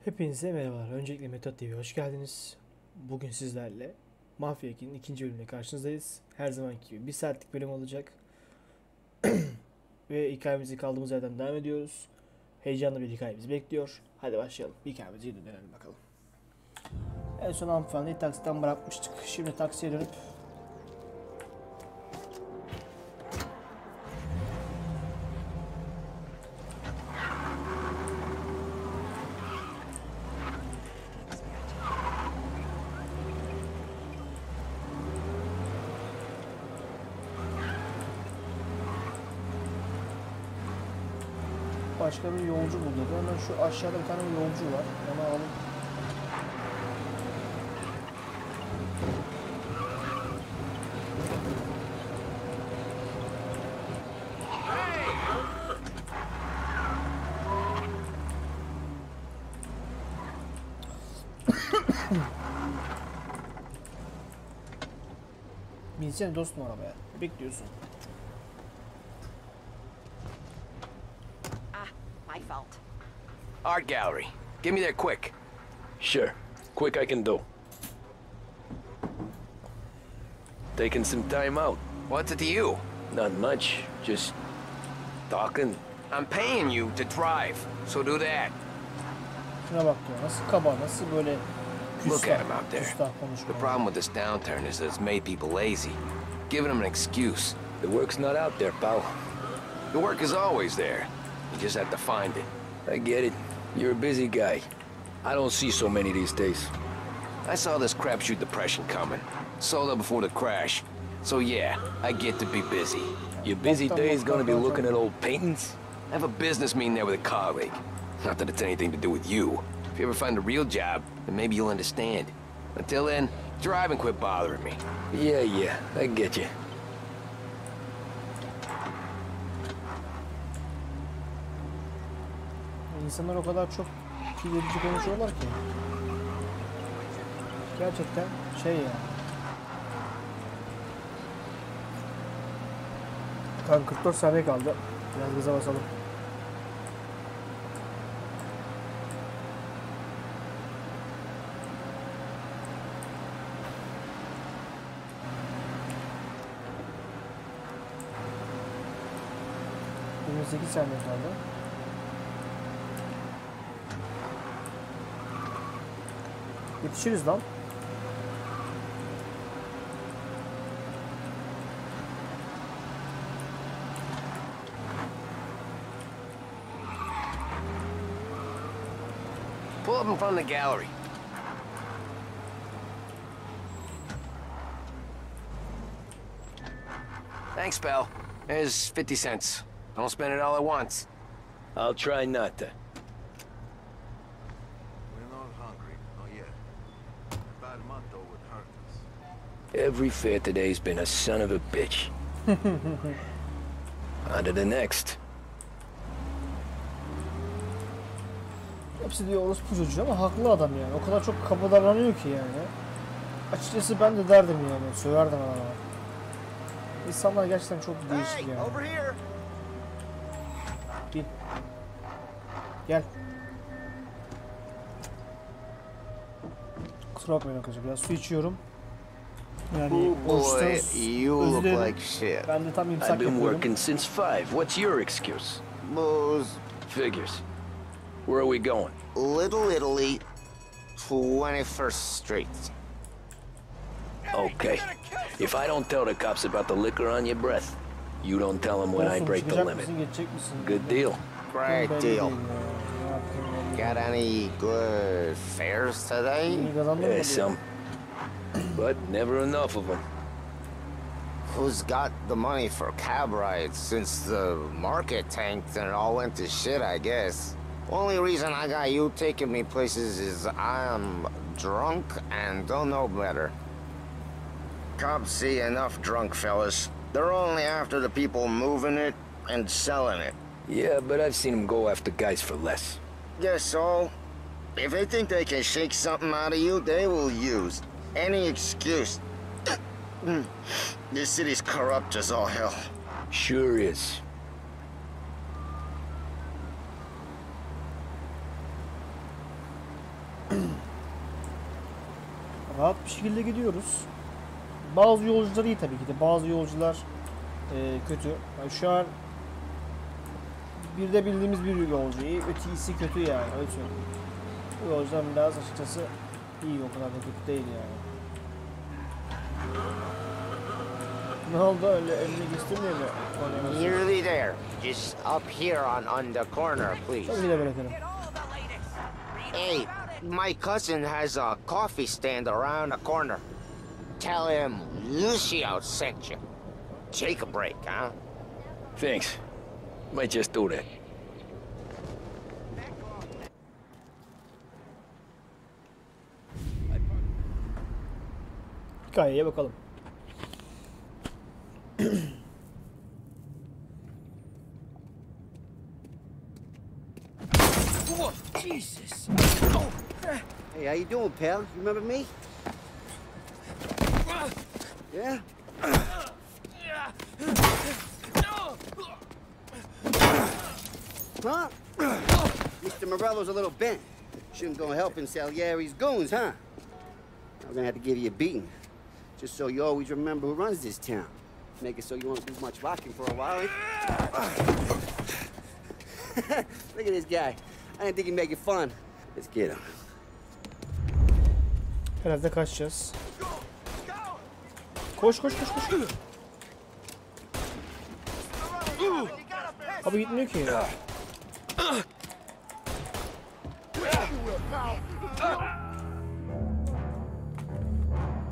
Hepinize merhabalar. Öncelikle MTOD TV'ye hoş geldiniz. Bugün sizlerle Mafia 2'nin ikinci bölümüne karşınızdayız. Her zamanki gibi bir saatlik bölüm olacak. Ve hikayemizi kaldığımız yerden devam ediyoruz. Heyecanlı bir hikayemiz bekliyor. Hadi başlayalım. Hikayemizi dönelim bakalım. En son hanımefendiyi taksiden bırakmıştık. Şimdi taksiye dönüp başka bir yolcu bulduk. Hemen şu aşağıda bir tane yolcu var. Onu alıp binsene dostum arabaya. Bekliyorsun. My fault. Art gallery. Get me there quick. Sure. Quick I can do. Taking some time out. What's it to you? Not much. Just talking. I'm paying you to drive, so do that. Şuna bak ya. Nasıl kaba, nasıl böyle Look at him out there. küstah The konuşma. problem with this downturn is that it's made people lazy, giving them an excuse. The work's not out there, pal. The work is always there. You just have to find it. I get it. You're a busy guy. I don't see so many these days. I saw this crapshoot depression coming. Sold up before the crash. So yeah, I get to be busy. Your busy day's gonna be looking at old paintings? I have a business meeting there with a colleague. Not that it's anything to do with you. If you ever find a real job, then maybe you'll understand. Until then, drive and quit bothering me. Yeah, I get you. İnsanlar o kadar çok kirletici konuşuyorlar ki. Gerçekten şey ya. Kanka 44 saniye kaldı. Biraz gaza basalım. Benim 8 saniye kaldı. Yetişiriz lan. Pull up in front of the gallery. Thanks, pal. There's 50 cents. Don't spend it all at once. I'll try not to. We're not hungry, not yet. A bad month though would hurt us. Every fair today's been a son of a bitch. On to the next. Hepsi diyor orospu çocuğu ama haklı adam yani. O kadar çok kaba davranıyor ki yani. Açıkçası ben de derdim yani. Söverdim adama. İnsanlar gerçekten çok değişik yani. Over here. Gel. Gel. Kusura bakmayın arkadaşlar. Biraz su içiyorum. Yani Boy, oruçtanız you look özledim. like shit. Ben de tam imsak I've been yapıyorum. working since 5. What's your excuse? Booze. Figures. Where are we going? Little Italy, 21st Street. Okay. If I don't tell the cops about the liquor on your breath, you don't tell them when I Olsun, break the çıkacak limit. mısın, geçecek misin? Good deal. Great Belli deal. değil ya. Ne yapayım yani? Got any good fares today? İyi kazandın mı There's diyor. some, but never enough of them. Who's got the money for cab rides since the market tanked and it all went to shit, I guess? Only reason I got you taking me places is I'm drunk and don't know better. Cops see enough drunk fellas. They're only after the people moving it and selling it. Yeah, but I've seen them go after guys for less. Guess so. If they think they can shake something out of you, they will use any excuse. This city's corrupt as all hell. Sure is. Rahat bir şekilde gidiyoruz. Bazı yolcular iyi tabii ki de. Bazı yolcular kötü. Yani şu an bir de bildiğimiz bir yolcu iyi. Ötekisi kötü yani. Öyle söyleyeyim. Bu yolcudan biraz açıkçası iyi, o kadar da kötü değil yani. Ne oldu, öyle önüne geçtirmiyor mu? Nearly there. Just up here on the corner, please. Tabii de bırakırım. Hey, my cousin has a coffee stand around the corner. Tell him Lucio sent you. Take a break, huh? Thanks. Might just do that. Hikayeye bakalım. Jesus. Hey, how you doing, pal? You remember me? Yeah? Huh? Mr. Morello's a little bent. Shouldn't go helping Salieri's goons, huh? I'm gonna have to give you a beating. Just so you always remember who runs this town. Make it so you won't do much rocking for a while. Look at this guy. I didn't think he'd make it fun. Let's get him. Herhalde kaçacağız. Koş koş koş koş. Abi gitmiyor ki.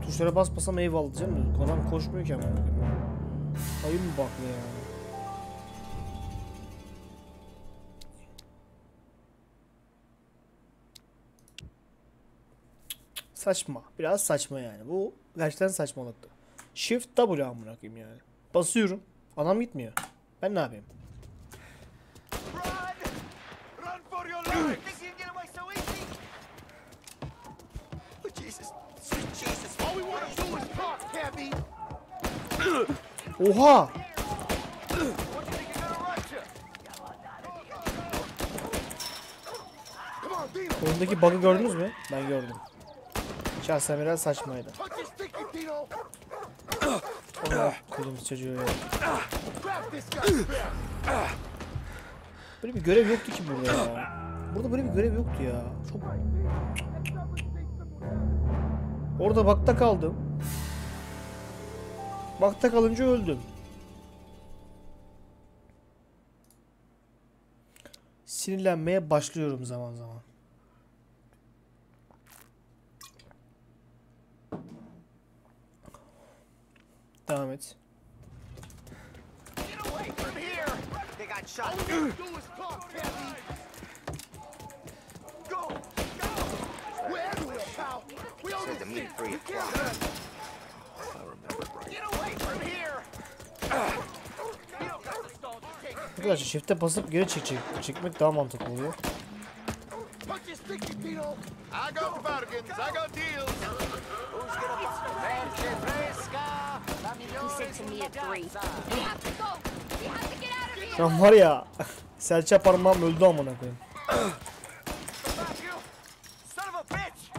Tuşlara basmasam eyvallah diyeceğim mi? Adam koşmuyor ki ama. Ayı mı baklı ya? Saçma. Biraz saçma yani. Bu gerçekten saçmalıktı. Shift W amına koyayım yani. Basıyorum. Adam gitmiyor. Ben ne yapayım? Run for your life! Think you can get away so easy? Oh, Jesus. Jesus. All we want to do is talk, Cabby. Oha! What do you think you're gonna run to? Come on, Dino. Oyundaki bug'ı gördünüz mü? Ben gördüm. Şahsen biraz saçmaydı. Touch his sticky, Dino. Allah kodumuz çocuğu ya. Grab this guy's bear. Böyle bir görev yoktu ki burada ya. Burada böyle bir görev yoktu ya. Çok... Orada bakta kaldım. Bakta kalınca öldüm. Sinirlenmeye başlıyorum zaman zaman. Devam et. Get away from here. They got shot. All we want to do is talk, Cabby. Go. Go. We're everywhere, pal. We own Said to this meet shit. 3 You o'clock. can't hurt. Get away from here. You don't got the stall to take it. Arkadaşlar shift'e basıp geri çekmek daha mantıklı oluyor. Punch his sticky, Dino. I got bargains. I got deals. Who's gonna He said to me at 3. We have to go. We have to get out of here. Şu an var ya, serçe parmağım öldü amına koyayım. Son of a bitch!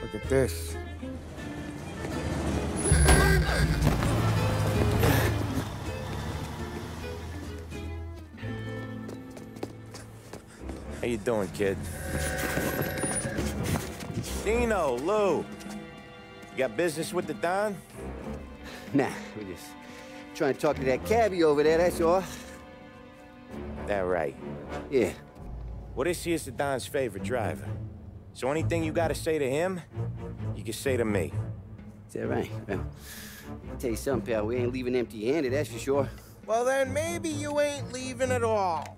Look at this. How you doing, kid? Dino, Lou. You got business with the Don? Nah, we're just trying to talk to that cabbie over there, that's all. That right. Yeah. Well, this here's the Don's favorite driver. So anything you gotta say to him, you can say to me. Is that right? Well, I'll tell you something, pal. We ain't leaving empty-handed, that's for sure. Well, then maybe you ain't leaving at all.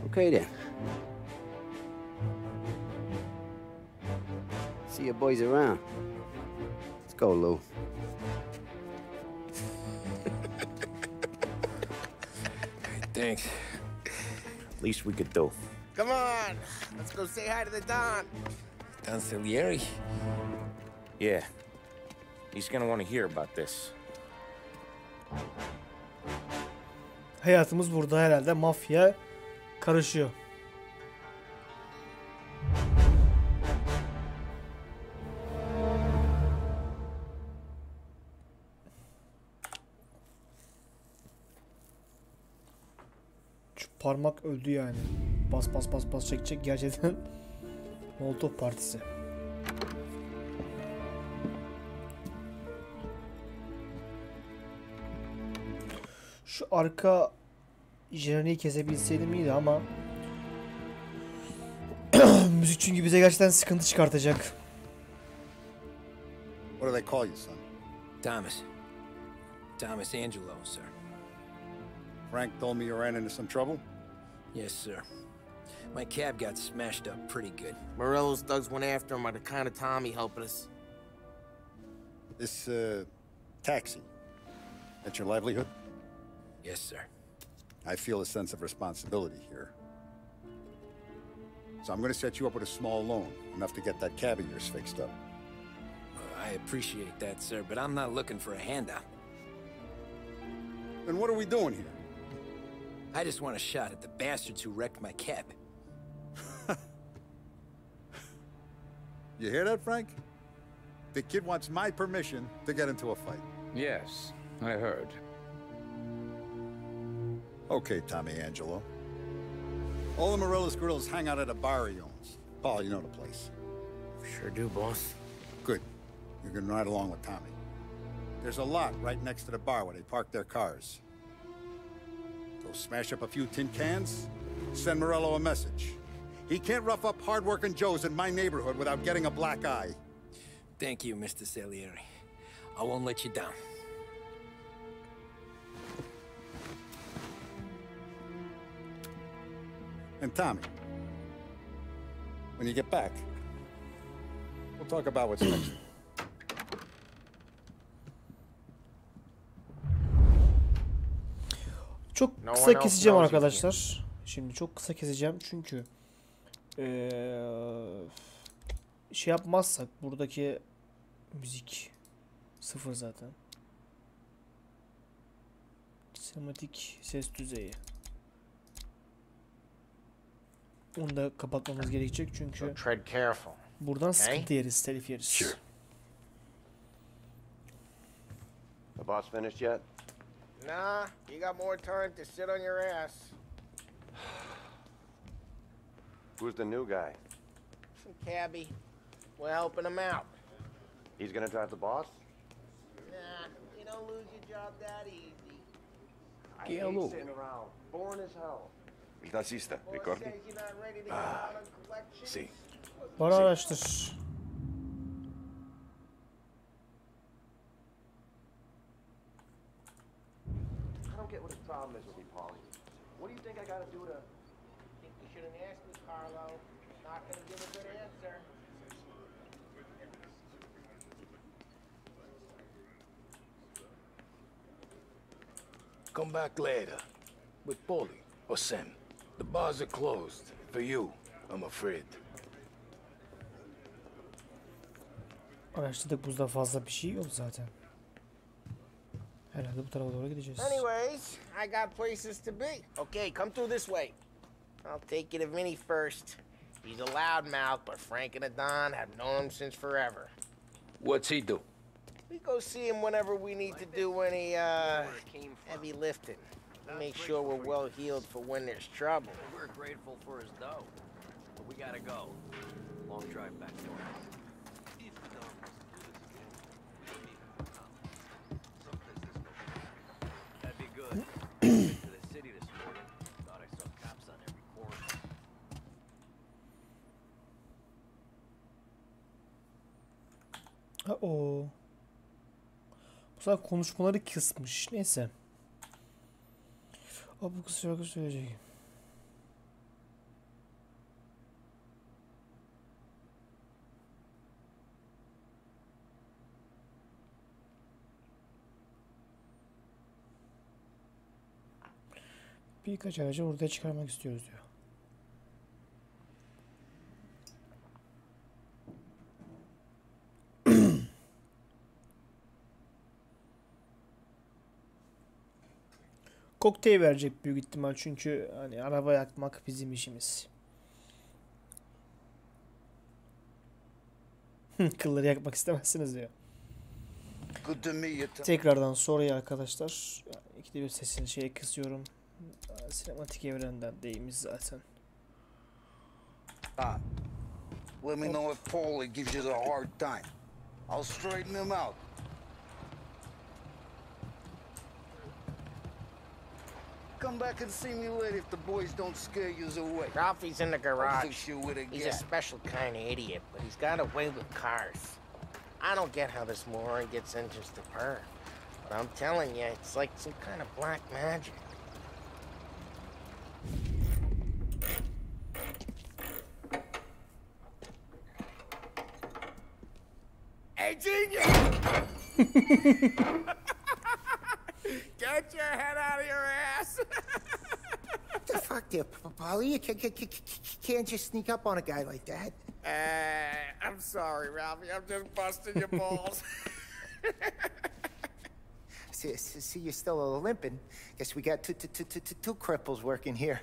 Okay, then. See you boys around. go, Lou. Thanks. Least we could do. Come on, let's go say hi to the Don. Don Salieri? Yeah. He's gonna want to hear about this. Hayatımız burada herhalde mafya karışıyor. Şu parmak öldü yani. Bas bas bas bas çekecek gerçekten. Molotov partisi. Şu arka jeneriği kesebilseydim iyiydi ama müzik çünkü bize gerçekten sıkıntı çıkartacak. What do they call you, son? Thomas. Thomas Angelo, sir. Frank told me you ran into some trouble? Yes, sir. My cab got smashed up pretty good. Morello's thugs went after him by the kind of Tommy helping us. This, taxi. That's your livelihood? Yes, sir. I feel a sense of responsibility here. So I'm gonna set you up with a small loan, enough to get that cab of yours fixed up. I appreciate that, sir, but I'm not looking for a handout. Then what are we doing here? I just want a shot at the bastards who wrecked my cab. You hear that, Frank? The kid wants my permission to get into a fight. Yes, I heard. Okay, Tommy Angelo. All the Morello's girls hang out at a bar he owns. Paul, you know the place. Sure do, boss. Good. You can ride along with Tommy. There's a lot right next to the bar where they park their cars. Go smash up a few tin cans, send Morello a message. He can't rough up hard-working Joes in my neighborhood without getting a black eye. Thank you, Mr. Salieri. I won't let you down. And Tommy, when you get back, we'll talk about what's next. Çok kısa keseceğim arkadaşlar. Şimdi çok kısa keseceğim çünkü şey yapmazsak buradaki müzik sıfır zaten. Sinematik ses düzeyi. Onu da kapatmamız gerekecek çünkü buradan sıkıntı yeriz, telif yeriz. Sure. The boss finished yet? Nah, you got more time to sit on your ass. Who's the new guy? Some cabbie. We're helping him out. He's gonna drive the boss? Nah, you don't lose your job that easy. I hate sitting around. Boring as hell. Il tassista, ricordi? Says you're not ready to get out on collections. Sì. Para araştır. I don't get what his problem is with me, Paulie. What do you think I gotta do to... Think you shouldn't ask me, Carlo. Not gonna give a good answer. Come back later. With Paulie or Sam. The bars are closed. For you, I'm afraid. Araştırdık, buzda fazla bir şey yok zaten. Herhalde bu tarafa doğru gideceğiz. Anyways, I got places to be. Okay, come through this way. I'll take you to Vinny first. He's a loudmouth, but Frank and the Don have known him since forever. What's he do? We go see him whenever we need to do any, heavy lifting. Make sure we're well healed for when there's trouble. We're grateful for his dough, but we gotta go. Long drive back north. That'd be good. To the city this morning. Thought I saw cops on every corner. O. Bu sefer konuşmaları kısmış. Neyse. O bu kız şarkı söyleyecek. Birkaç aracı ortaya çıkarmak istiyoruz diyor. Kokteyl verecek büyük ihtimal çünkü hani araba yakmak bizim işimiz. Kılları yakmak istemezsiniz diyor. Tekrardan soruyu arkadaşlar. Yani ikide bir sesini kısıyorum. Sinematik evrenden değimiz zaten. Let me know if Paulie gives you the hard time. I'll straighten him out. Come back and see me later if the boys don't scare you away. Ralphie's in the garage. I'll fix you with a He's a gap. special kind of idiot, but he's got a way with cars. I don't get how this moron gets interest of her. But I'm telling you, it's like some kind of black magic. Hey, genius! Get your head out of your ass! What the fuck there, Polly? You can't just sneak up on a guy like that. I'm sorry, Ralphie. I'm just busting your balls. See, you're still limping. Guess we got two cripples working here.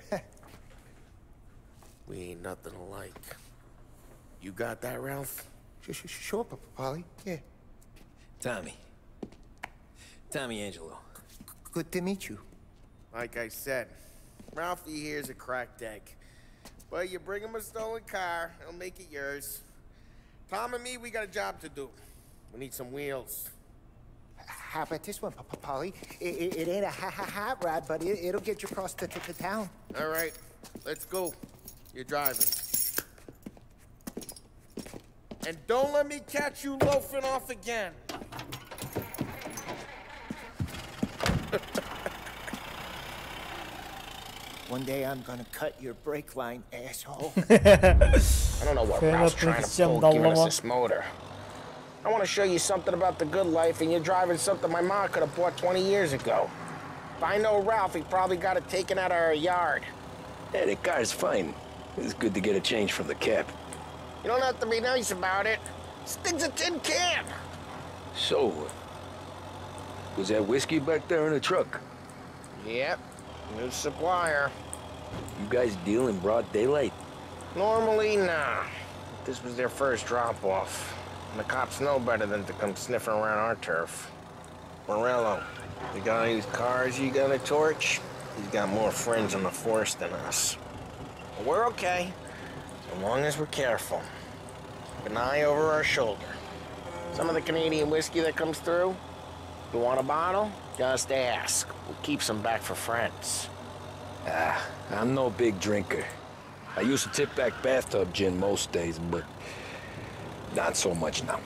We ain't nothing alike. You got that, Ralph? Sure, Polly. Yeah. Tommy Angelo. Good to meet you. Like I said, Ralphie here's a cracked egg. But you bring him a stolen car, he'll make it yours. Tom and me, we got a job to do. We need some wheels. How about this one, Polly? It ain't a hot rod, but it'll get you across to town. All right, let's go. You're driving. And don't let me catch you loafing off again. One day I'm gonna cut your brake line, asshole. I don't know what Ralph's trying to pull giving us this motor. I want to show you something about the good life, and you're driving something my mom could have bought 20 years ago. If I know Ralph, he probably got it taken out of our yard. Yeah, the car's fine. It's good to get a change from the cab. You don't have to be nice about it. This thing's a tin can. So, was that whiskey back there in the truck? Yep, new supplier. You guys deal in broad daylight? Normally, nah. This was their first drop-off. And the cops know better than to come sniffing around our turf. Morello, you got any cars you got a torch? He's got more friends in the force than us. But we're okay, as long as we're careful. Keep an eye over our shoulder. Some of the Canadian whiskey that comes through, you want a bottle? Just ask. We'll keep some back for friends. I'm no big drinker. I used to tip back bathtub gin most days, but not so much now.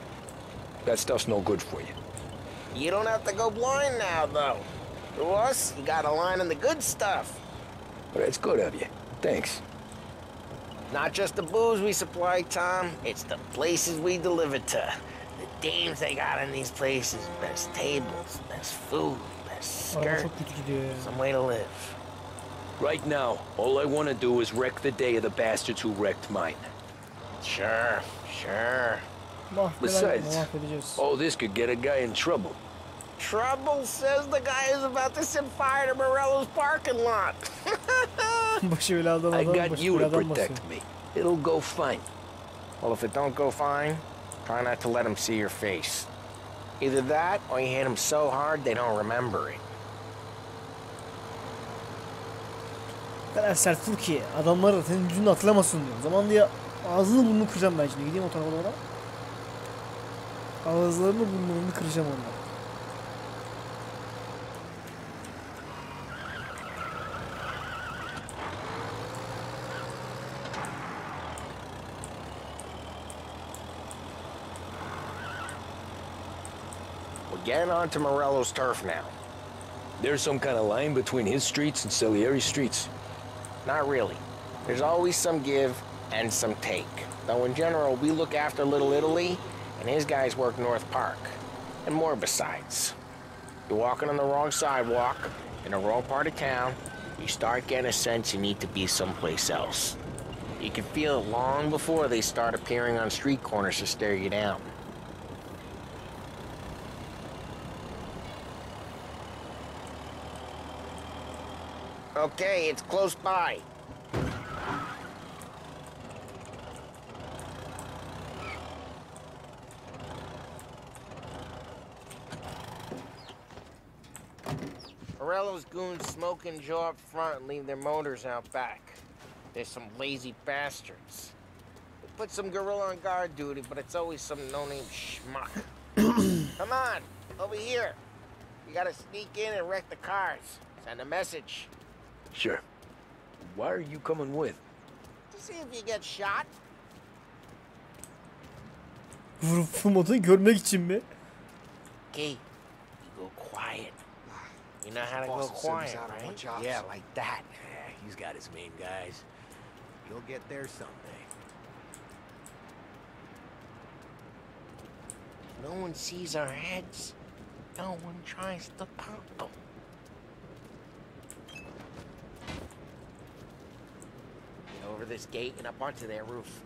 That stuff's no good for you. You don't have to go blind now, though. To us, you got a line in the good stuff. Well, that's good of you. Thanks. Not just the booze we supply, Tom. It's the places we deliver to. The dames they got in these places. Best tables, best food, best skirt. Some way to live. Right now, all I want to do is wreck the day of the bastards who wrecked mine. Sure. Besides, all this could get a guy in trouble. Trouble says the guy is about to set fire to Morello's parking lot. I got you to protect me. It'll go fine. Well, if it don't go fine, try not to let him see your face. Either that, or you hit him so hard they don't remember it. kadar sert vur ki adamlar senin yüzünü hatırlamasın diyor. O zaman diye ağzını burnunu kıracağım ben şimdi. Gideyim o tarafa doğru. Ağızlarını burnunu kıracağım onları. We're getting onto Morello's turf now. There's some kind of line between his streets and Salieri's streets? Not really. There's always some give and some take. Though in general, we look after Little Italy, and his guys work North Park. And more besides. You're walking on the wrong sidewalk, in the wrong part of town, You start getting a sense you need to be someplace else. You can feel it long before they start appearing on street corners to stare you down. Okay, it's close by. Morello's goons smoke and jaw up front and leave their motors out back. They're some lazy bastards. They put some gorilla on guard duty, but it's always some no-name schmuck. Come on, over here. You gotta sneak in and wreck the cars. Send a message. Sure. Why are you coming with? To see if you get shot. Vurup vurmadığını görmek için mi? Okay, you go quiet. You know how to go quiet, right? Yeah, like that. Yeah, he's got his main guys. You'll get there someday. No one sees our heads. No one tries to pop them. Get over this gate and up onto their roof.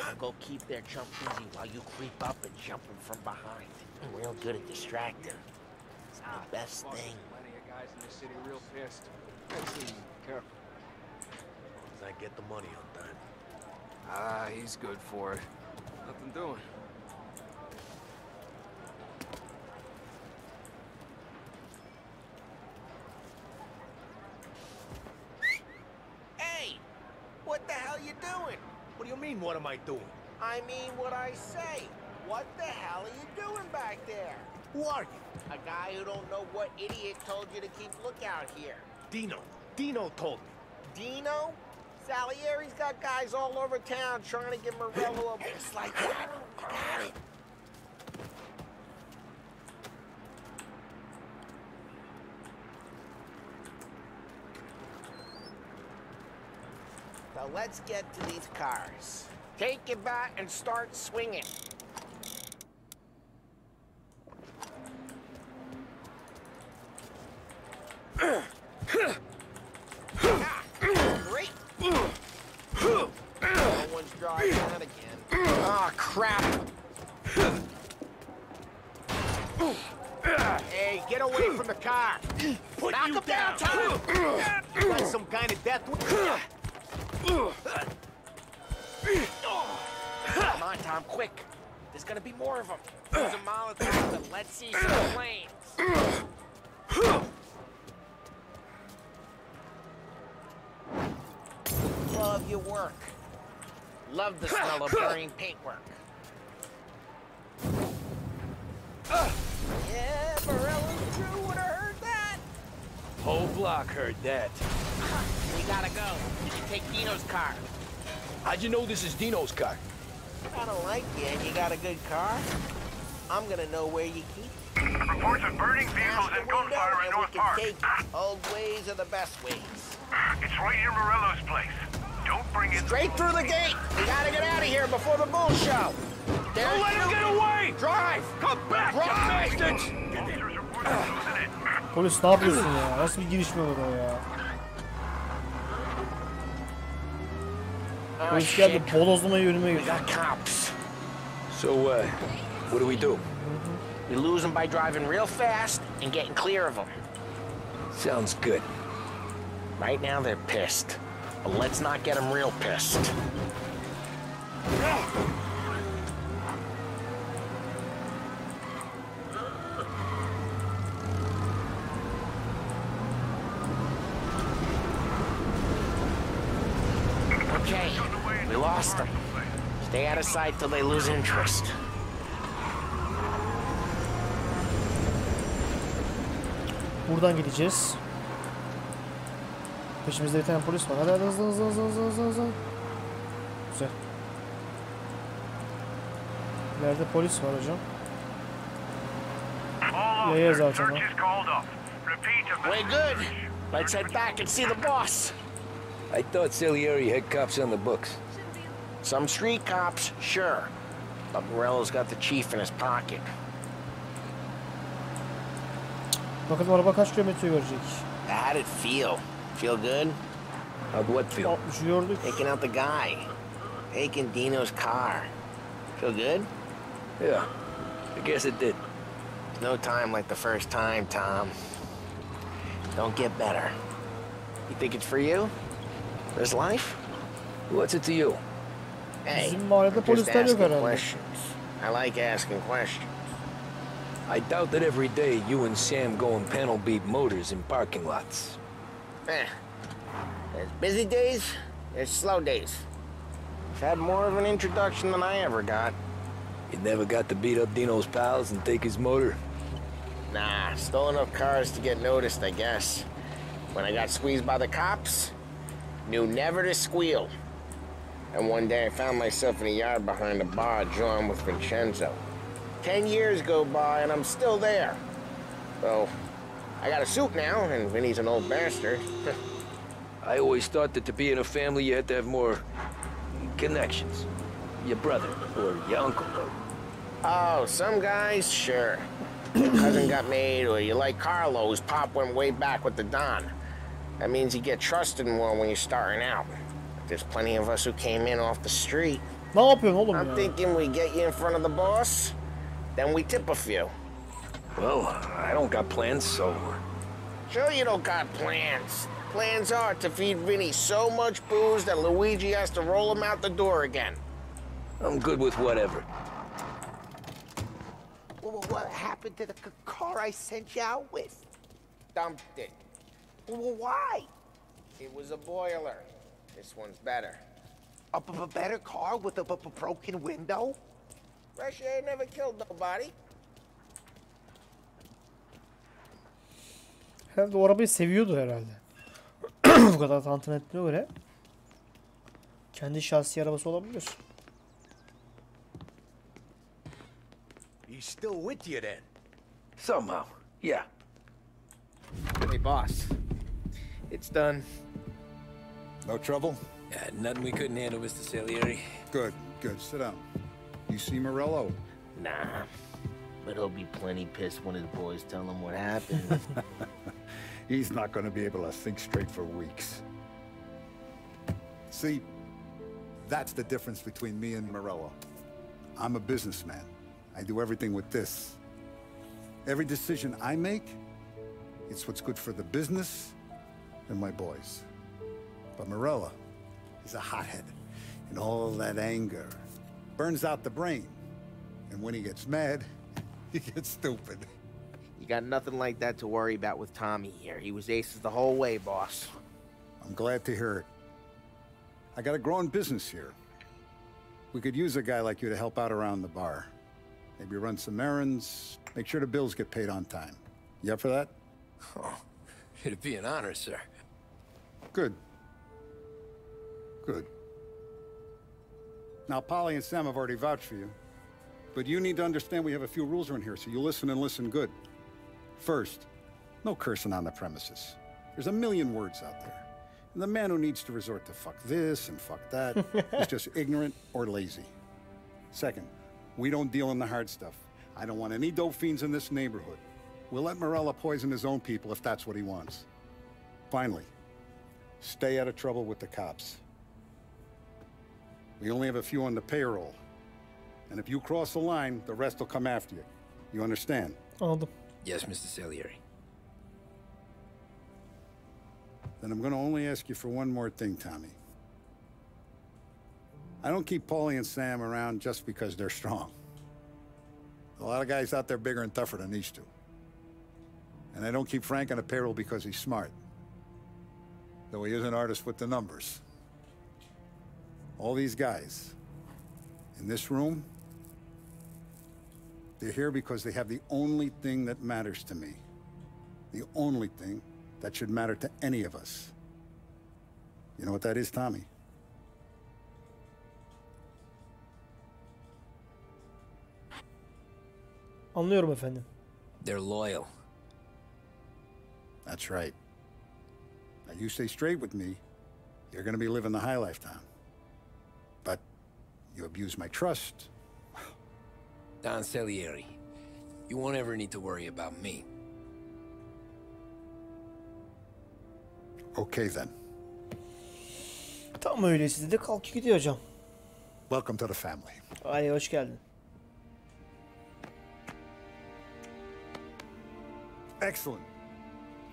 I'll go keep their chump busy while you creep up and jump them from behind. I'm real good at distracting. It's the best thing. Plenty of guys in the city real pissed. Let's careful. As I get the money on time. Ah, he's good for it. Nothing doing. Hey! What the hell you doing? What do you mean, what am I doing? I mean what I say. What the hell are you doing back there? Who are you? A guy who don't know what idiot told you to keep lookout here. Dino. Dino told me. Dino? Salieri's got guys all over town trying to get Morello a... Just like that. You got it. So let's get to these cars. Take your bat and start swinging. Great. No one's driving that again. Ah, crap. Hey, get away from the car. Knock him down, Tom. You got some kind of death. Come on, Tom, quick. There's gonna be more of them. Use a Molotov and let's see some flames. Love your work. Love the smell of burning paintwork. Yeah, Morello's crew would have heard that. Whole block heard that. We gotta go. You can take Dino's car. How'd you know this is Dino's car? I don't like you and you got a good car. I'm gonna know where you keep it. Reports of burning vehicles and gunfire in North Park. Old ways are the best ways. It's right near Morello's place. Don't bring it... Straight through the gate! We gotta get out of here before the bull show! Don't let him get away! Drive! Come back, you bastards! Polis ne yapıyorsun ya? Nasıl bir girişme olur o ya? Polis geldi, bodozlamaya yönüme gidiyor. So, what do we do? We lose them by driving real fast and getting clear of them. Sounds good. Right now they're pissed, but let's not get them real pissed. Okay, we lost them. Stay out of sight till they lose interest. Buradan gideceğiz. Peşimizde bir tane polis var. Hadi hadi hızlı hızlı hızlı hızlı hızlı hızlı. Güzel. İleride polis var hocam. Yaya zaten o. We're good. Let's head back and see the boss. I thought Salieri had cops on the books. Some street cops, sure. But Morello's got the chief in his pocket. Bakalım araba kaç kilometre görecek. How did it feel? Feel good? How'd what feel? Taking out the guy. Taking Dino's car. Feel good? Yeah, I guess it did. No time like the first time, Tom. Don't get better. You think it's for you? This life? What's it to you? Hey, Bizim mahallede I'm just polisler yok asking herhalde. questions. I like asking questions. I doubt that every day you and Sam go and panel beat motors in parking lots. There's busy days, there's slow days. I've had more of an introduction than I ever got. You never got to beat up Dino's pals and take his motor? Nah, stole enough cars to get noticed, I guess. When I got squeezed by the cops, knew never to squeal. And one day I found myself in a yard behind a bar drawn with Vincenzo. 10 years go by and I'm still there. So, I got a suit now, and Vinny's an old bastard. I always thought that to be in a family you had to have more connections. Your brother, or your uncle. Oh, some guys, sure. Your cousin got made, or you like Carlos, Pop went way back with the Don. That means you get trusted more when you're starting out. There's plenty of us who came in off the street. Ne yapıyorsun oğlum I'm ya? thinking we get you in front of the boss, then we tip a few. Well, I don't got plans, so... Sure you don't got plans. Plans are to feed Vinny so much booze that Luigi has to roll him out the door again. I'm good with whatever. What happened to the car I sent you out with? Dumped it. Why? It was a boiler. This one's better. A better car with a broken window? Fresh air never killed nobody. Herhalde o arabayı seviyordu herhalde. Bu kadar tanıtım ettiğine göre. Kendi şahsi arabası olabilir. He's still with you then? Somehow, yeah. Hey, boss. It's done. No trouble? Yeah, nothing we couldn't handle, Mr. Salieri. Good, good. Sit down. You see Morello? Nah, but he'll be plenty pissed when his boys tell him what happened. He's not going to be able to think straight for weeks. See, that's the difference between me and Morello. I'm a businessman. I do everything with this. Every decision I make, it's what's good for the business and my boys. But Morello, he's a hothead. And all that anger burns out the brain. And when he gets mad, he gets stupid. You got nothing like that to worry about with Tommy here. He was aces the whole way, boss. I'm glad to hear it. I got a growing business here. We could use a guy like you to help out around the bar. Maybe run some errands, make sure the bills get paid on time. You up for that? Oh, it'd be an honor, sir. Good. Good. Now, Polly and Sam have already vouched for you. But you need to understand we have a few rules around here, so you listen and listen good. First, no cursing on the premises. There's a million words out there. And the man who needs to resort to fuck this and fuck that is just ignorant or lazy. Second, we don't deal in the hard stuff. I don't want any dope fiends in this neighborhood. We'll let Morello poison his own people if that's what he wants. Finally, stay out of trouble with the cops. We only have a few on the payroll. And if you cross the line, the rest will come after you. You understand? Anladım. Yes, Mr. Salieri. Then I'm going to only ask you for one more thing, Tommy. I don't keep Paulie and Sam around just because they're strong. A lot of guys out there bigger and tougher than these two. And I don't keep Frank on a payroll because he's smart. Though he is an artist with the numbers. All these guys in this room, they're here because they have the only thing that matters to me. The only thing that should matter to any of us. You know what that is, Tommy? Anlıyorum efendim. They're loyal. That's right. Now you stay straight with me, you're gonna be living the high life, Tom. But you abuse my trust. Don Salieri, you won't ever need to worry about me. Okay then. Tam öyleyse dedi, kalkıyor gidiyor hocam. Welcome to the family. Ay hoş geldin. Excellent.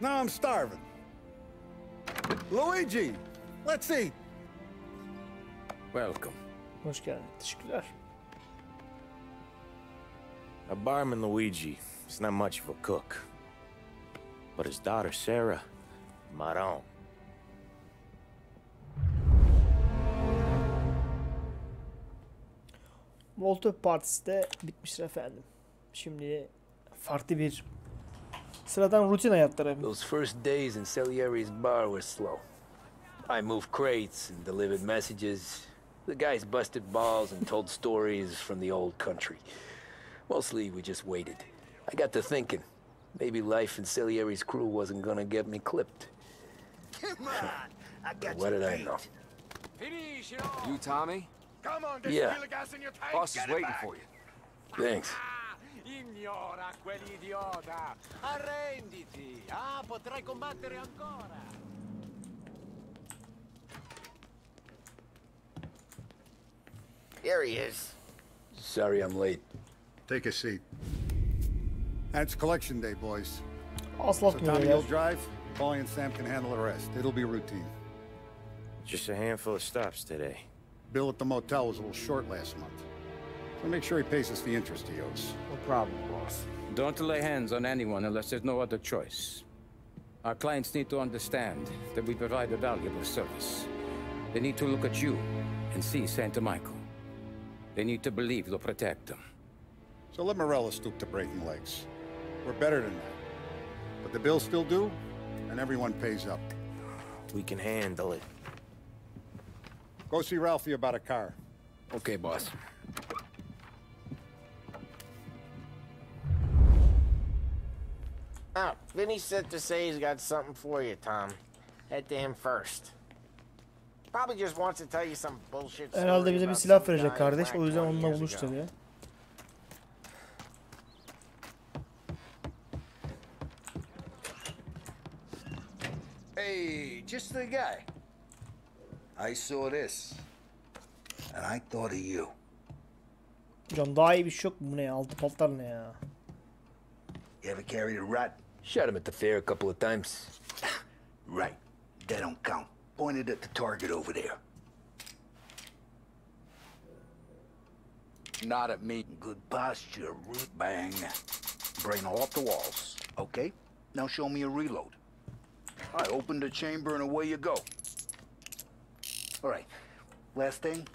Now I'm starving. Luigi, let's eat. Welcome. Hoş geldin. Teşekkürler. Our barman Luigi is not much of a cook. But his daughter Sarah, Maron. Molotov partisi de bitmiştir efendim. Şimdi farklı bir sıradan rutin hayatları. Those first days in Salieri's bar were slow. I moved crates and delivered messages. The guys busted balls and told stories from the old country. Mostly we just waited. I got to thinking, maybe life in Salieri's crew wasn't gonna get me clipped. Come on, I got What did I know? Finish it You, Tommy? Come on, get Yeah. some real gas in your tank. Boss is Get it waiting back. for you. Thanks. Ignora quell'idiota. Arrenditi. Ah, potrai combattere ancora. Here he is. Sorry I'm late. Take a seat. And it's collection day, boys. Asla So atmıyor Tommy ya. will drive. Paulie and Sam can handle the rest. It'll be routine. Just a handful of stops today. Bill at the motel was a little short last month. So make sure he pays us the interest he owes. No problem, boss. Don't lay hands on anyone unless there's no other choice. Our clients need to understand that we provide a valuable service. They need to look at you and see Santa Michael. They need to believe you'll protect them. So let Morella stoop to breaking legs. We're better than that. But the bill's still due, and everyone pays up. We can handle it. Go see Ralphie about a car. Okay, boss. Oh, Vinny sent to say he's got something for you, Tom. Head to him first. Probably just wants to tell you some bullshit story Herhalde bize bir about silah some verecek guy kardeş. black O yüzden 20 onunla years buluş ago. dedi. Hey, just the guy. I saw this, and I thought of you. Hocam daha iyi bir şey yok mu? Bu ne ya? Altı paltar ne ya? You ever carried a rat? Shot him at the fair a couple of times. Right. That don't count. Pointed at the target over there. Not at me. Good posture, root bang. Brain off the walls. Okay, now show me a reload. I open the chamber and away you go. All right, last thing,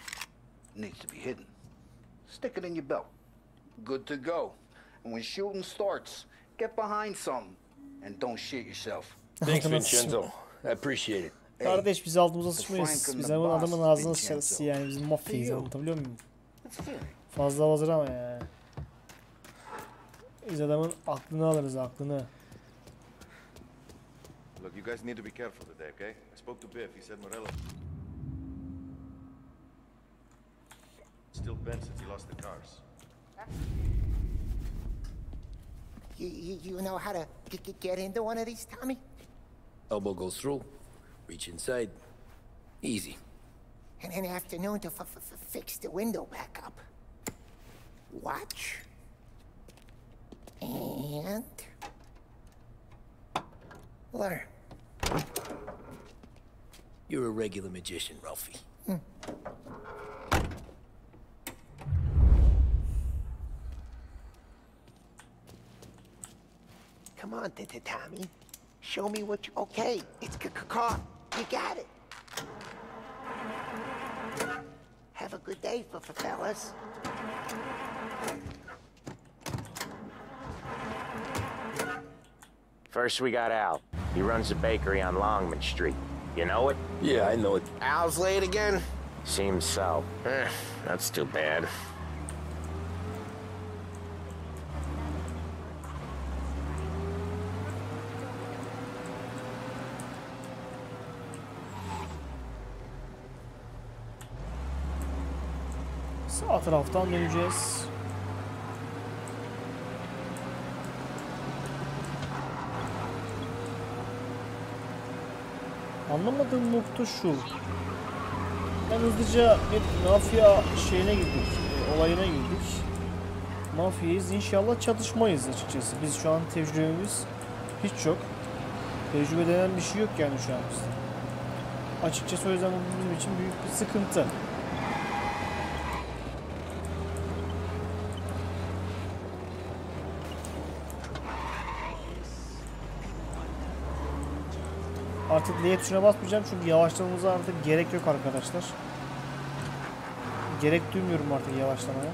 needs to be hidden. Stick it in your belt. Good to go. And when shooting starts, get behind something and don't shit yourself. Thanks, Vincenzo. I appreciate it. Kardeş biz altımıza sıçmayız. Biz adamın ağzına sıçarız yani. Biz mafyayız, anlatabiliyor muyum? Fazla hazır ama ya. Biz adamın aklını alırız, aklını. Look, you guys need to be careful today, okay? I spoke to Biff. He said Morello still bent since he lost the cars. You know how to get into one of these, Tommy? Elbow goes through. Reach inside. Easy. And an afternoon to fix the window back up. Watch. And... learn. You're a regular magician, Ralphie. Come on, Tommy. Show me what you... Okay, it's caught. You got it. Have a good day, fellas. First we got Al. He runs a bakery on Longman Street. You know it? Yeah, I know it. Al's late again? Seems so. That's too bad. Sağ taraftan döneceğiz. Anlamadığım nokta şu. Ben hızlıca bir mafya şeyine girdik, olayına girdik. Mafyayız, inşallah çatışmayız açıkçası. Biz şu an tecrübemiz hiç yok. Tecrübe denen bir şey yok yani şu an bizde. Açıkçası o yüzden bu bizim için büyük bir sıkıntı. Artık L'ye tuşuna basmayacağım çünkü yavaşlamamıza artık gerek yok arkadaşlar. Gerek duymuyorum artık yavaşlamaya.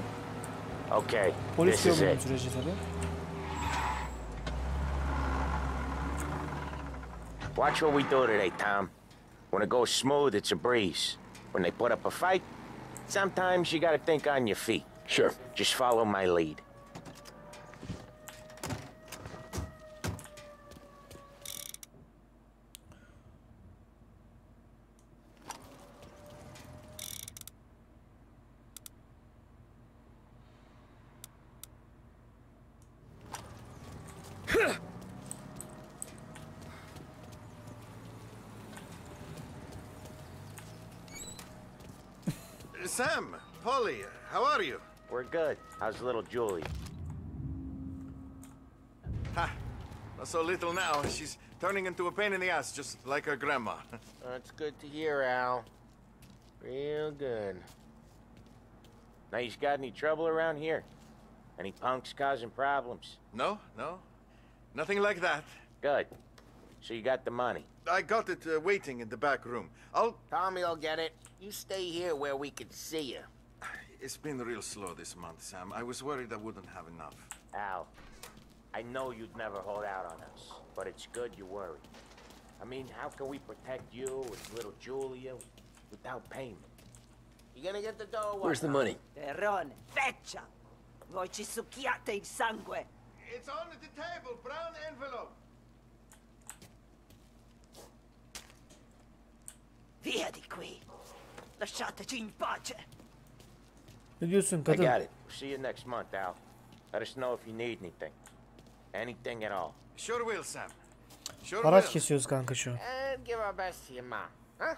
Okay, Polis görmediğim sürece tabii. Watch what we do today, Tom. When it goes smooth, it's a breeze. When they put up a fight, sometimes you gotta think on your feet. Sure. Just follow my lead. Sam, Polly, how are you? We're good. How's little Julie? Ha! Not so little now. She's turning into a pain in the ass, just like her grandma. That's good to hear, Al. Real good. Now, you got any trouble around here? Any punks causing problems? No, no. Nothing like that. Good. So you got the money? I got it waiting in the back room. Tommy'll get it. You stay here where we can see you. It's been real slow this month, Sam. I was worried I wouldn't have enough. Al, I know you'd never hold out on us, but it's good you worry. I mean, how can we protect you and little Julia without payment? You gonna get the dough? Where's the money? Terrone, feccia! Voi ci succhiate il sangue! It's on the table, brown envelope. Via di qui! Lasciateci in pace! Ne diyorsun kadın? I got it. See you next month, Al. Let us know if you need anything. Anything at all. Sure will, Sam. Sure Haraç will. kesiyoruz kanka şu an. And give our best to your mom, huh?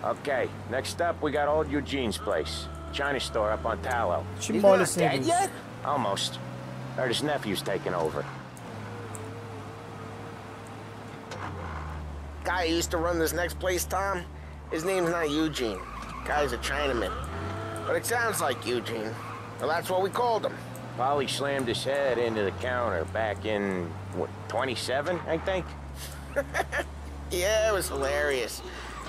Okay, next up we got old Eugene's place. China store up on Tallow. Çin mahallesine Dead gidiyoruz. yet? Almost. Heard his nephew's taking over. Guy who used to run this next place, Tom, his name's not Eugene. Guy's a Chinaman. But it sounds like Eugene. Well, that's what we called him. Polly slammed his head into the counter back in, what, 27, I think? Yeah, it was hilarious.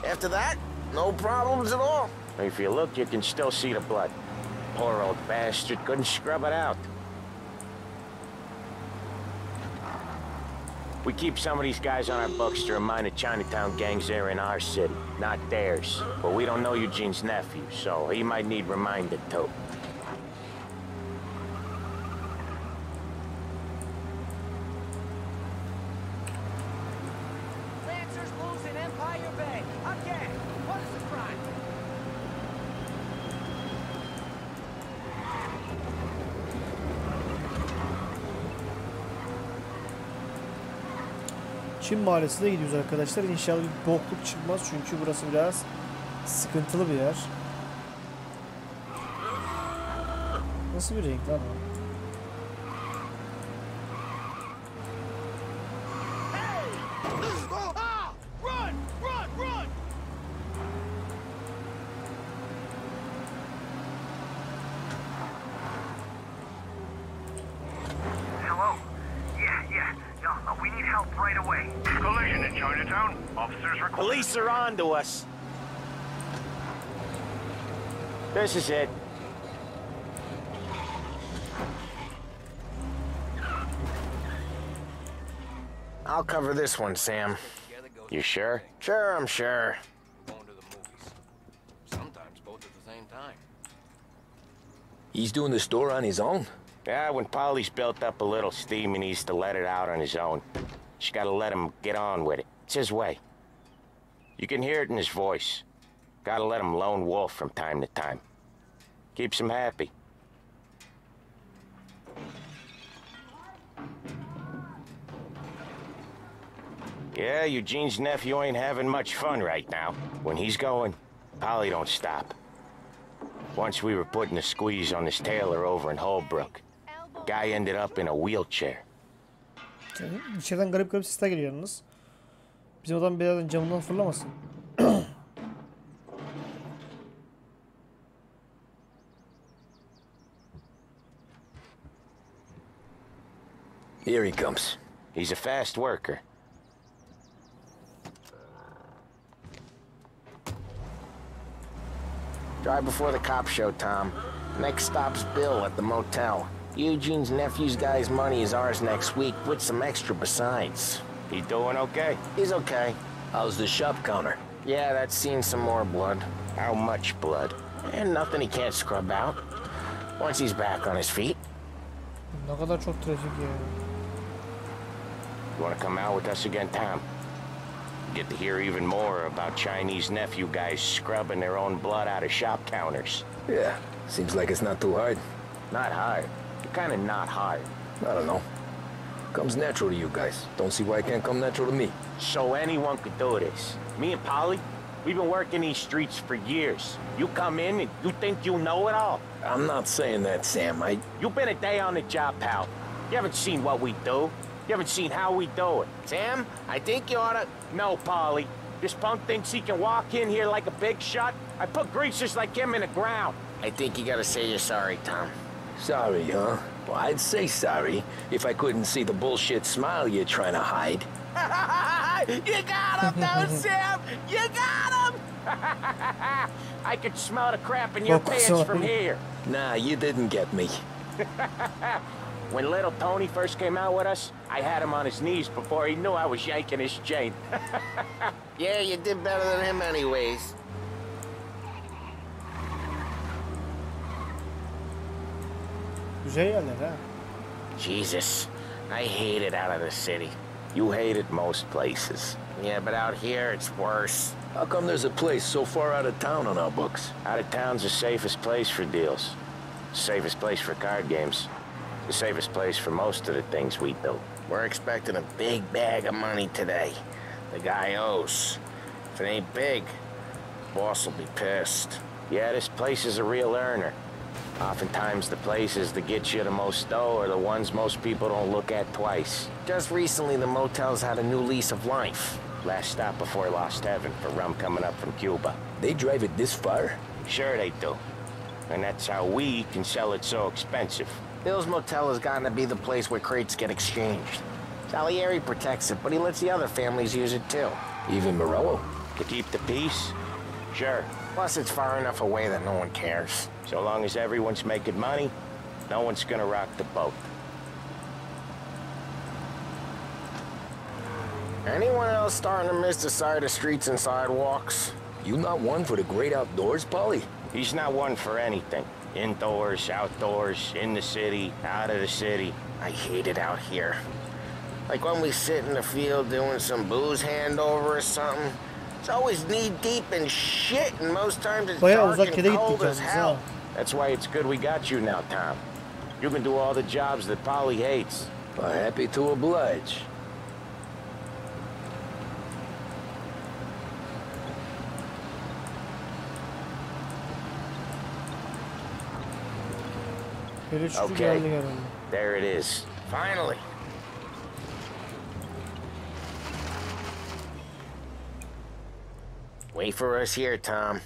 After that, no problems at all. If you look, you can still see the blood. Poor old bastard couldn't scrub it out. We keep some of these guys on our books to remind the Chinatown gangs they're in our city, not theirs. But we don't know Eugene's nephew, so he might need reminded too. Lancers losing Empire Bay! Again! What is the crime? Çin mahallesine gidiyoruz arkadaşlar. İnşallah bir bokluk çıkmaz çünkü burası biraz sıkıntılı bir yer. Nasıl bir renk lan o? Hello? Yeah. We need help right away. Collision in Chinatown. Officers required. Police are on to us. This is it. I'll cover this one, Sam. You sure? Sure, I'm sure. Going to the movies. Sometimes both at the same time. He's doing the store on his own? Yeah, when Polly's built up a little steam, he needs to let it out on his own. Just gotta let him get on with it. It's his way. You can hear it in his voice. Gotta let him lone wolf from time to time. Keeps him happy. Yeah, Eugene's nephew ain't having much fun right now. When he's going, Polly don't stop. Once we were putting the squeeze on this tailor over in Holbrook. Guy ended up in a wheelchair. İçeriden garip garip sesler geliyor yalnız. Bizim adam birazdan camından fırlamasın. Here he comes. He's a fast worker. Drive before the cops show, Tom. Next stop's Bill at the motel. Eugene's nephew's guy's money is ours next week, with some extra besides. He doing okay? He's okay. How's the shop counter? Yeah, that's seen some more blood. How much blood? And nothing he can't scrub out. Once he's back on his feet. Ne kadar çok trafik ya. You wanna come out with us again, Tom? Get to hear even more about Chinese nephew guys scrubbing their own blood out of shop counters. Yeah, seems like it's not too hard. Not hard. You're kinda not hard. I don't know. Comes natural to you guys. Don't see why it can't come natural to me. So anyone could do this. Me and Polly, we've been working these streets for years. You come in and you think you know it all. I'm not saying that, Sam. You've been a day on the job, pal. You haven't seen what we do. You haven't seen how we do it. Sam, I think you oughta... No, Polly. This punk thinks he can walk in here like a big shot. I put greasers like him in the ground. I think you gotta say you're sorry, Tom. Sorry, huh? Well, I'd say sorry if I couldn't see the bullshit smile you're trying to hide. You got him, though, Sam! You got him! I could smell the crap in your pants from here. Nah, you didn't get me. When little Tony first came out with us, I had him on his knees before he knew I was yanking his chain. Yeah, you did better than him anyways. Güzel yerler ha. Jesus, I hate it out of the city. You hate it most places. Yeah, but out here it's worse. How come there's a place so far out of town on our books? Out of town's the safest place for deals. Safest place for card games. The safest place for most of the things we do. We're expecting a big bag of money today. The guy owes. If it ain't big, boss will be pissed. Yeah, this place is a real earner. Oftentimes the places that get you the most dough are the ones most people don't look at twice. Just recently the motel's had a new lease of life. Last stop before Lost Heaven for rum coming up from Cuba. They drive it this far? Sure they do. And that's how we can sell it so expensive. Bill's motel has gotten to be the place where crates get exchanged. Salieri protects it, but he lets the other families use it too. Even Morello? To keep the peace? Sure. Plus it's far enough away that no one cares. So long as everyone's making money, no one's gonna rock the boat. Anyone else starting to miss the side of streets and sidewalks? You not one for the great outdoors, Polly? He's not one for anything. Indoors, outdoors, in the city, out of the city. I hate it out here. Like when we sit in the field doing some booze handover or something. It's always knee-deep in shit, and most times it's dark and cold as hell. That's why it's good we got you now, Tom. You can do all the jobs that Polly hates. Well, happy to oblige. Okay, there it is. Finally. Wait for us here, Tom.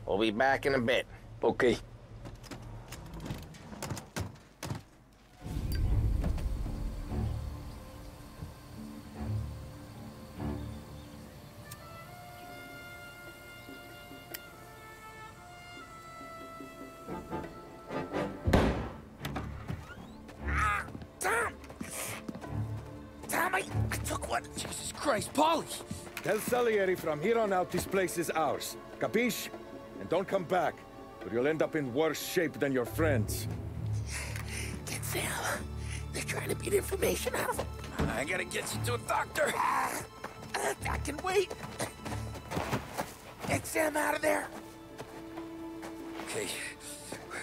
We'll be back in a bit. Okay. I took one. Jesus Christ, Polly! Tell Salieri from here on out this place is ours. Capiche? And don't come back, or you'll end up in worse shape than your friends. Get Sal. They're trying to beat information out of him. I gotta get you to a doctor. I can wait. Get Sam out of there. Okay.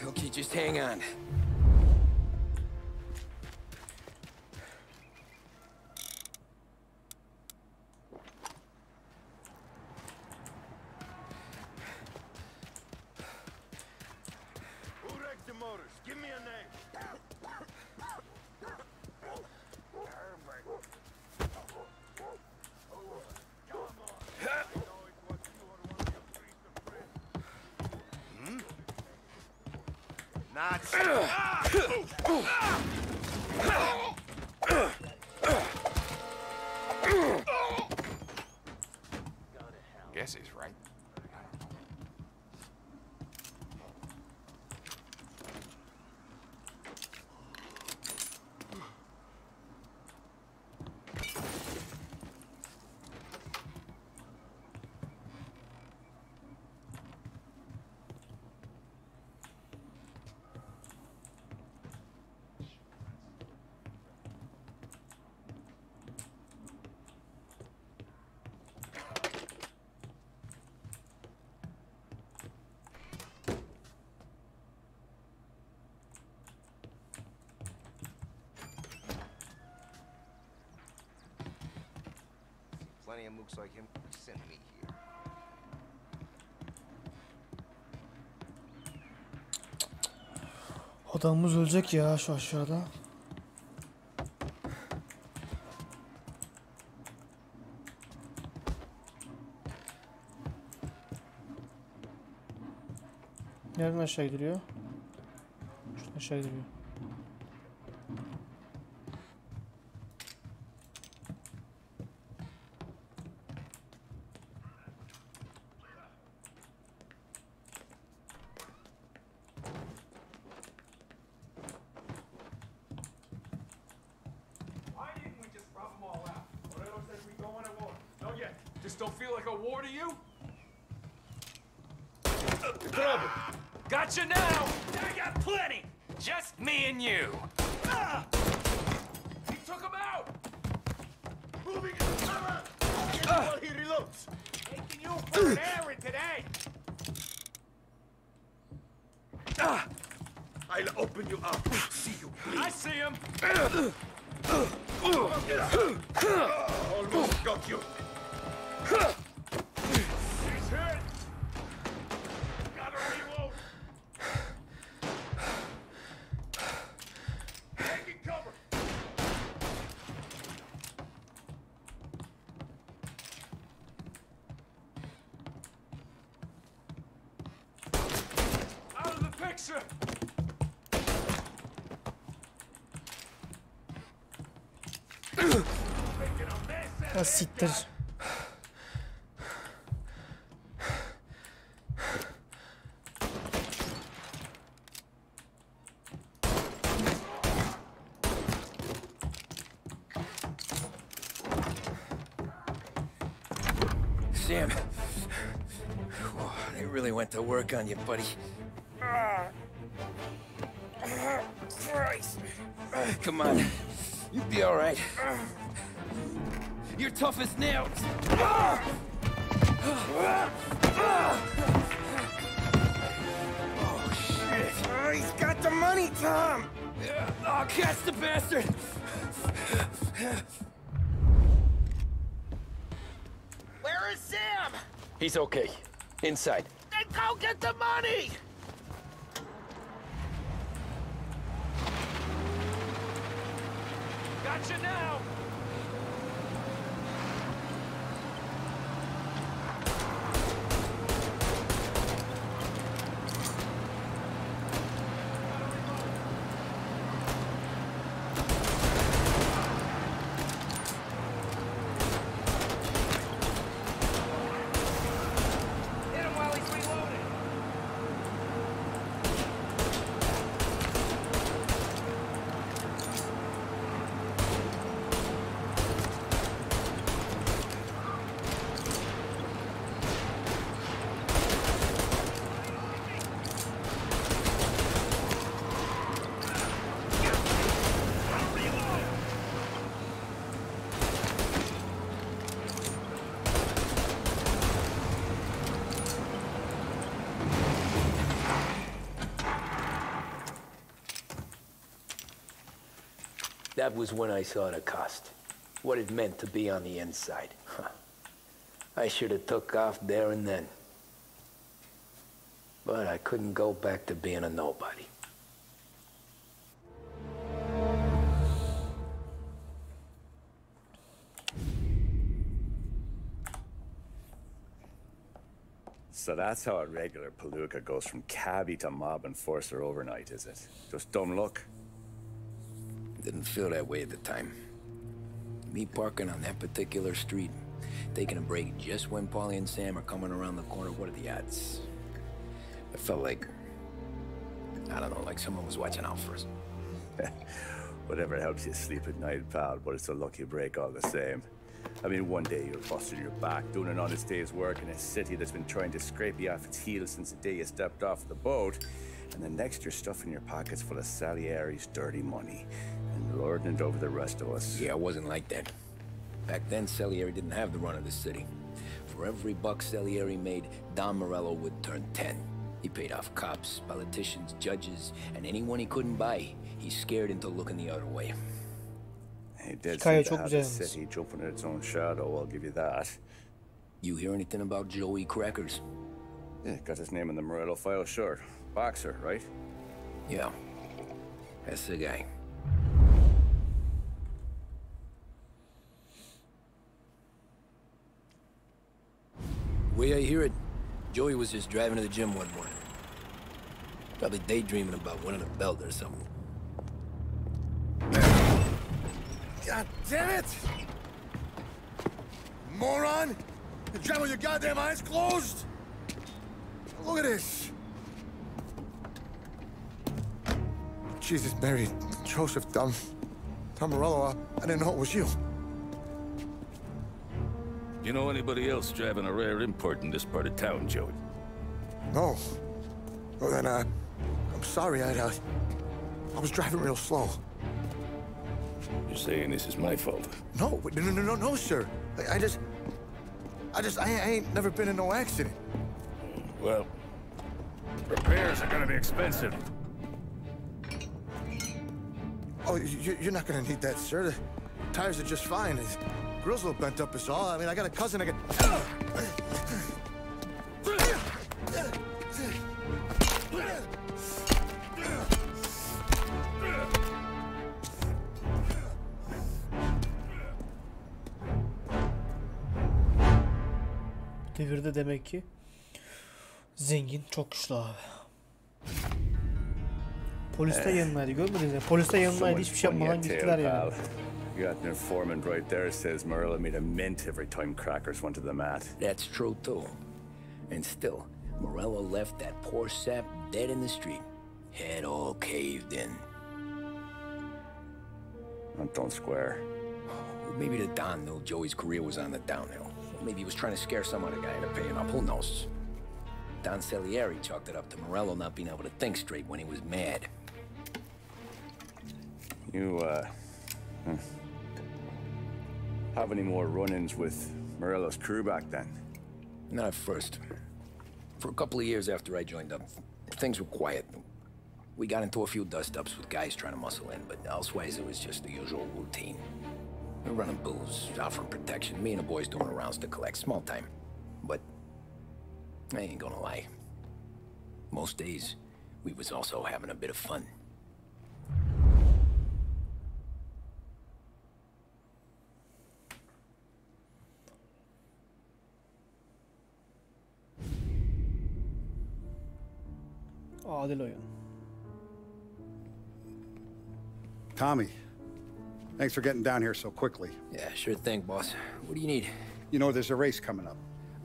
Okay, just hang on. Who wrecked the motors? Give me a name. Nazi. Guess he's right. Plenty of mooks like him send me here. Adamımız ölecek ya şu aşağıda. Nereden aşağı gidiyor? Şuradan aşağı gidiyor. This don't feel like a war to you? Trouble. Gotcha now! I got plenty! Just me and you! He took him out! Moving in the cover! While he reloads! Taking you for an errand today! I'll open you up. See you, please. I see him! Almost got you. He's hurt! Gotta reload! Taking cover! Out of the picture! Ha siktir. Sam, they really went to work on you, buddy. Christ. Come on, you'll be all right. You're tough as nails. Oh, shit. Oh, he's got the money, Tom. Oh, catch the bastard. Where is Sam? He's okay. Inside. Then go get the money! Gotcha now! Hit him while he's reloading. That was when I saw the cost. What it meant to be on the inside. Huh. I should have took off there and then. But I couldn't go back to being a nobody. So that's how a regular palooka goes from cabbie to mob enforcer overnight, is it? Just dumb luck? Didn't feel that way at the time. Me parking on that particular street, taking a break just when Paulie and Sam are coming around the corner, what are the odds? I felt like, I don't know, like someone was watching out for us. Whatever helps you sleep at night, pal, but it's a lucky break all the same. I mean, one day you're busting your back, doing an honest day's work in a city that's been trying to scrape you off its heels since the day you stepped off the boat, and the next you're stuffing your pockets full of Salieri's dirty money and lording it over the rest of us. Yeah, it wasn't like that. Back then, Salieri didn't have the run of the city. For every buck Salieri made, Don Morello would turn 10. He paid off cops, politicians, judges, and anyone he couldn't buy, he scared into looking the other way. He did seem to have the city jumping at its own shadow, I'll give you that. You hear anything about Joey Crackers? Yeah, got his name in the Morello file, sure. Boxer, right? Yeah, that's the guy. The way I hear it, Joey was just driving to the gym one morning. Probably daydreaming about winning a belt or something. God damn it! Moron! You drive with your goddamn eyes closed? Look at this! Jesus, Mary, Joseph, Tom Morello, I didn't know it was you. You know anybody else driving a rare import in this part of town, Joey? No. Well then, I'm sorry, I was driving real slow. You're saying this is my fault? No, no, sir. I ain't never been in no accident. Well, repairs are gonna be expensive. Oh, you're not gonna need that, sir. The tires are just fine. The grill's a little bent up is all. I mean, I got a cousin I can... Devirde demek ki zengin çok güçlü abi. Polis de yanındaydı, görmediniz mi? Polis de yanındaydı, hiçbir şey yapmadan gittiler yani. You got an informant right there says Morello made a mint every time Crackers went to the mat. That's true too. And still, Morello left that poor sap dead in the street. Head all caved in. That don't square. Maybe the Don knew Joey's career was on the downhill. Maybe he was trying to scare some other guy into paying up, who knows? Don Salieri chalked it up to Morello not being able to think straight when he was mad. You, have any more run-ins with Morello's crew back then? Not at first. For a couple of years after I joined up, things were quiet. We got into a few dust-ups with guys trying to muscle in, but elsewise it was just the usual routine. We were running booze, offering protection, me and the boys doing rounds to collect, small time. But I ain't gonna lie. Most days, we was also having a bit of fun. Adil oyun. Tommy, thanks for getting down here so quickly. Yeah, sure thing, boss. What do you need? You know, there's a race coming up.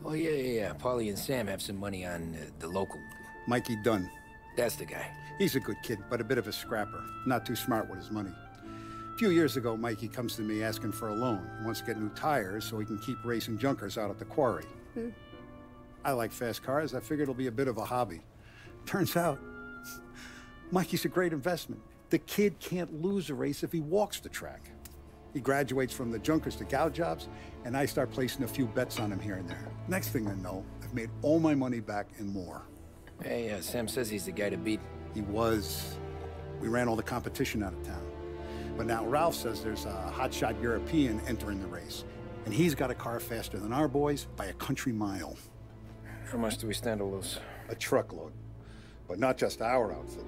Oh, yeah. Paulie and Sam have some money on the local... Mikey Dunn. That's the guy. He's a good kid, but a bit of a scrapper. Not too smart with his money. A few years ago, Mikey comes to me asking for a loan. He wants to get new tires so he can keep racing junkers out at the quarry. I like fast cars. I figured it'll be a bit of a hobby. Turns out, Mikey's a great investment. The kid can't lose a race if he walks the track. He graduates from the junkers to gal jobs, and I start placing a few bets on him here and there. Next thing I know, I've made all my money back and more. Hey, Sam says he's the guy to beat. He was. We ran all the competition out of town. But now Ralph says there's a hotshot European entering the race. And he's got a car faster than our boys by a country mile. How much do we stand to lose? A truckload. But not just our outfit.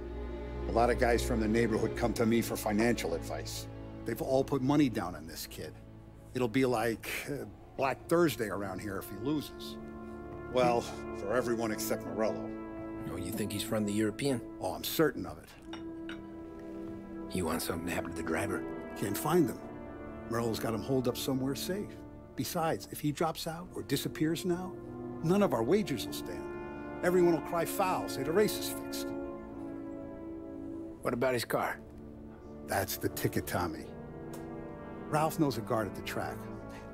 A lot of guys from the neighborhood come to me for financial advice. They've all put money down on this kid. It'll be like Black Thursday around here if he loses. Well, for everyone except Morello. Oh, you think he's from the European? Oh, I'm certain of it. You want something to happen to the driver? Can't find him. Morello's got him holed up somewhere safe. Besides, if he drops out or disappears now, none of our wagers will stand. Everyone will cry foul, say the race is fixed. What about his car? That's the ticket, Tommy. Ralph knows a guard at the track.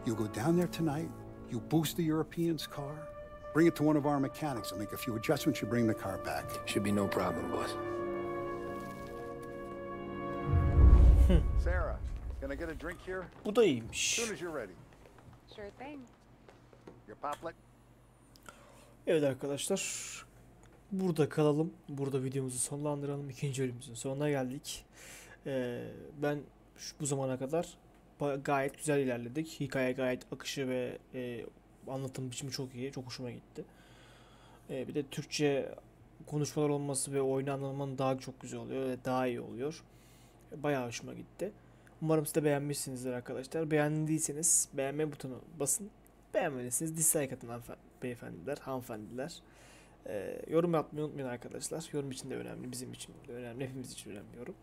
You go down there tonight, you boost the European's car, bring it to one of our mechanics, and make a few adjustments, you bring the car back. Should be no problem, boss. Sarah, can I get a drink here? Bu da iyiymiş. As soon as you're ready. Sure thing. Your poplet? Evet arkadaşlar. Burada kalalım. Burada videomuzu sonlandıralım. İkinci bölümümüzün sonuna geldik. Ben bu zamana kadar gayet güzel ilerledik. Hikaye gayet akışı ve anlatım biçimi çok iyi. Çok hoşuma gitti. Bir de Türkçe konuşmalar olması ve oyunu anlamanın daha çok güzel oluyor ve daha iyi oluyor. Bayağı hoşuma gitti. Umarım siz de beğenmişsinizdir arkadaşlar. Beğendiyseniz beğenme butonu basın. Beğenmediyseniz dislike atın beyefendiler, hanımefendiler. Yorum yapmayı unutmayın arkadaşlar. Yorum için de önemli, bizim için de önemli, hepimiz için önemli yorum.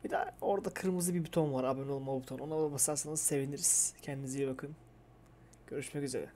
Bir de orada kırmızı bir buton var, abone olma butonu. Ona basarsanız seviniriz. Kendinize iyi bakın. Görüşmek üzere.